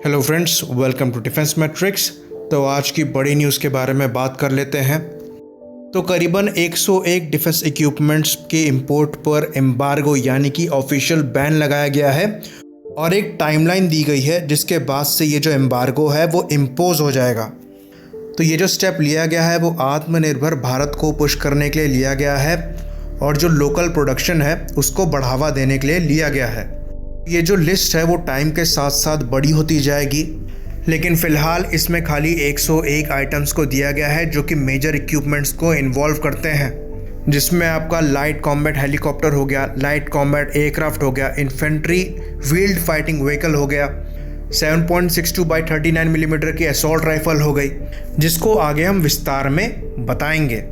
Hello friends, welcome to defence matrix. तो आज की बड़ी न्यूज़ के बारे में बात कर लेते हैं। तो करीबन 101 डिफेंस इक्विपमेंट्स के इंपोर्ट पर एम्बार्गो यानी कि ऑफिशियल बैन लगाया गया है और एक टाइमलाइन दी गई है जिसके बाद से ये जो एम्बार्गो है वो इम्पोज हो जाएगा। तो ये जो स्टेप लिया गया है वो आत्मनिर्भर भारत को पुश करने के लिए लिया गया है और जो लोकल प्रोडक्शन है उसको बढ़ावा देने के लिए लिया गया है। ये जो लिस्ट है वो टाइम के साथ साथ बड़ी होती जाएगी, लेकिन फ़िलहाल इसमें खाली 101 आइटम्स को दिया गया है जो कि मेजर इक्विपमेंट्स को इन्वॉल्व करते हैं, जिसमें आपका लाइट कॉम्बैट हेलीकॉप्टर हो गया, लाइट कॉम्बैट एयरक्राफ्ट हो गया, इन्फेंट्री व्हील्ड फाइटिंग व्हीकल हो गया, 7.62x39 मिलीमीटर की असॉल्ट राइफल हो गई, जिसको आगे हम विस्तार में बताएंगे।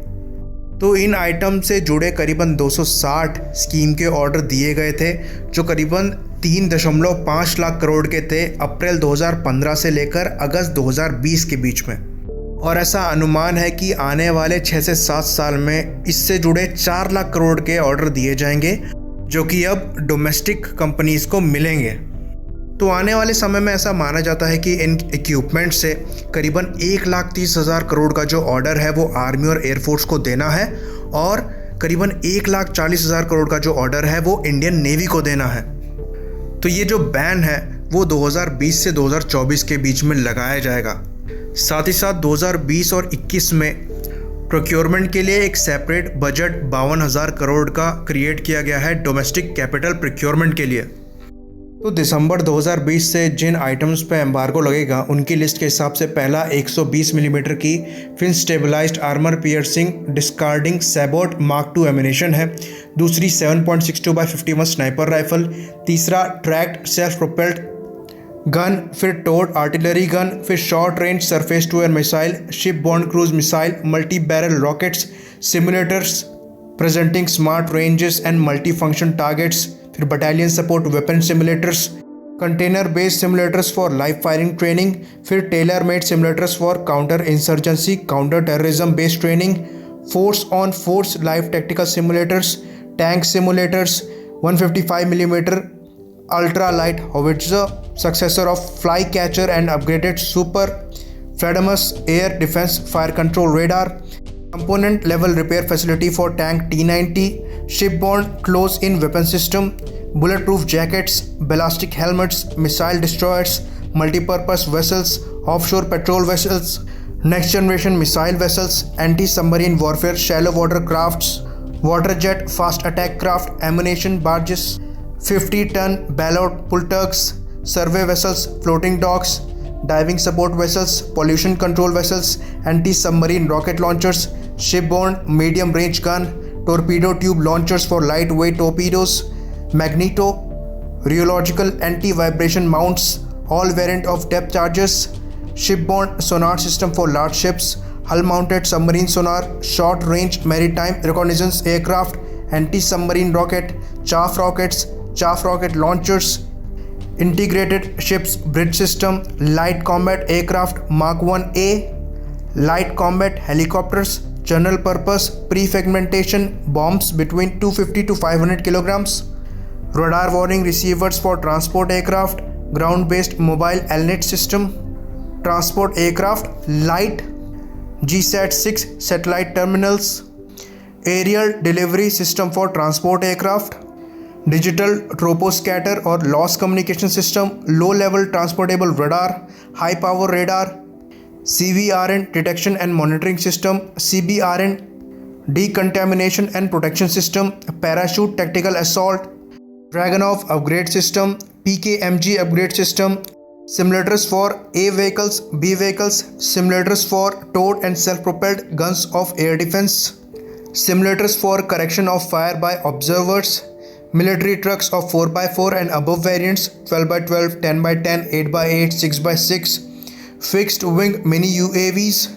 तो इन आइटम से जुड़े करीबन 260 स्कीम के ऑर्डर दिए गए थे जो करीबन 3.5 लाख करोड़ के थे अप्रैल 2015 से लेकर अगस्त 2020 के बीच में। और ऐसा अनुमान है कि आने वाले 6 से 7 साल में इससे जुड़े 4 लाख करोड़ के ऑर्डर दिए जाएंगे जो कि अब डोमेस्टिक कंपनीज को मिलेंगे। तो आने वाले समय में ऐसा माना जाता है कि इन इक्विपमेंट से करीबन 1,30,000 करोड़ का जो ऑर्डर है वो आर्मी और एयरफोर्स को देना है और करीबन 1,40,000 करोड़ का जो ऑर्डर है वो इंडियन नेवी को देना है। तो ये जो बैन है वो 2020 से 2024 के बीच में लगाया जाएगा। साथ ही साथ 2020 और 21 में प्रोक्योरमेंट के लिए एक सेपरेट बजट 52,000 करोड़ का क्रिएट किया गया है डोमेस्टिक कैपिटल प्रोक्योरमेंट के लिए। तो दिसंबर 2020 से जिन आइटम्स पे एम्बार्गो लगेगा उनकी लिस्ट के हिसाब से पहला 120 मिलीमीटर की fin stabilised armour piercing discarding sabot mark II ammunition है, दूसरी 7.62x51 स्नाइपर राइफल, तीसरा ट्रैक्ड सेल्फ प्रोपेल्ड गन, फिर टोड आर्टिलरी गन, फिर short range surface to air missile, ship borne cruise missile, multi barrel rockets, simulators presenting smart ranges and multi function targets, फिर battalion support weapon simulators, container based simulators for live firing training, फिर tailor made simulators for counter insurgency counter terrorism based training, force on force live tactical simulators, tank simulators, 155 millimetre ultra light howitzer successor of fly catcher and upgraded super Fledermaus air defence fire control radar, component level repair facility for tank T90, shipborne close-in weapon system, bulletproof jackets, ballistic helmets, missile destroyers, multi-purpose vessels, offshore patrol vessels, next generation missile vessels, anti-submarine warfare shallow water crafts, water jet fast attack craft, ammunition barges, 50-ton ballot pull tugs, survey vessels, floating docks, diving support vessels, pollution control vessels, anti-submarine rocket launchers, shipborne medium range gun, torpedo tube launchers for lightweight torpedoes, magneto rheological anti-vibration mounts, all variant of depth charges, shipborne sonar system for large ships, hull mounted submarine sonar, short range maritime reconnaissance aircraft, anti-submarine rocket, chaff rockets, chaff rocket launchers, integrated ships bridge system, light combat aircraft Mark 1A, light combat helicopters, general purpose pre-fragmentation bombs between 250 to 500 kilograms, radar warning receivers for transport aircraft, ground-based mobile LNET system, transport aircraft, light GSAT-6 satellite terminals, aerial delivery system for transport aircraft, digital troposcatter or loss communication system, low-level transportable radar, high-power radar, CBRN detection and monitoring system, CBRN decontamination and protection system, parachute tactical assault, Dragunov upgrade system, PKMG upgrade system, simulators for A vehicles, B vehicles, simulators for towed and self-propelled guns of air defense, simulators for correction of fire by observers, military trucks of 4x4 and above variants, 12x12, 10x10, 8x8, 6x6, fixed wing mini UAVs,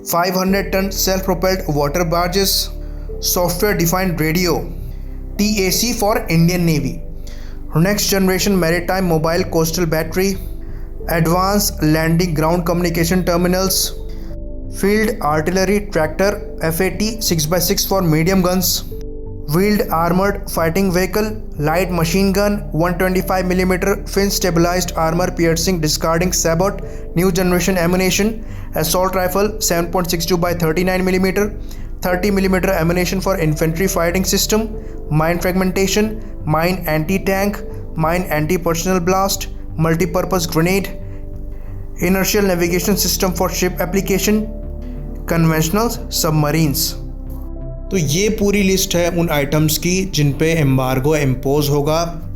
500-ton self-propelled water barges, software defined radio, TAC for Indian Navy, next generation maritime mobile coastal battery, advanced landing ground communication terminals, field artillery tractor FAT 6x6 for medium guns, wheeled armored fighting vehicle, light machine gun, 125 mm fin stabilized armor piercing discarding sabot, new generation ammunition, assault rifle 7.62 by 39 mm, 30 mm ammunition for infantry fighting system, mine fragmentation, mine anti-tank, mine anti-personnel blast, multi-purpose grenade, inertial navigation system for ship application, conventional submarines। तो ये पूरी list है उन items की जिन पे embargo impose होगा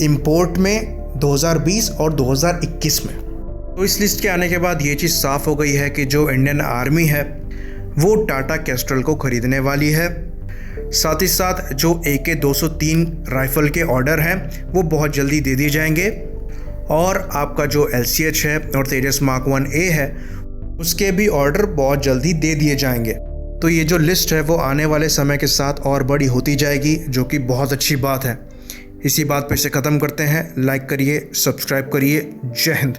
import में 2020 और 2021 में। तो इस लिस्ट के आने के बाद ये चीज़ साफ़ हो गई है कि जो इंडियन आर्मी है वो टाटा कैस्ट्रल को ख़रीदने वाली है। साथ ही साथ जो AK-203 राइफ़ल के ऑर्डर हैं वो बहुत जल्दी दे दिए जाएंगे और आपका जो LCH है और तेजस Mark 1A है उसके भी ऑर्डर बहुत जल्दी दे दिए जाएंगे। तो ये जो लिस्ट है वो आने वाले समय के साथ और बड़ी होती जाएगी, जो कि बहुत अच्छी बात है। इसी बात पे इसे ख़त्म करते हैं। लाइक करिए, सब्सक्राइब करिए। जय हिंद।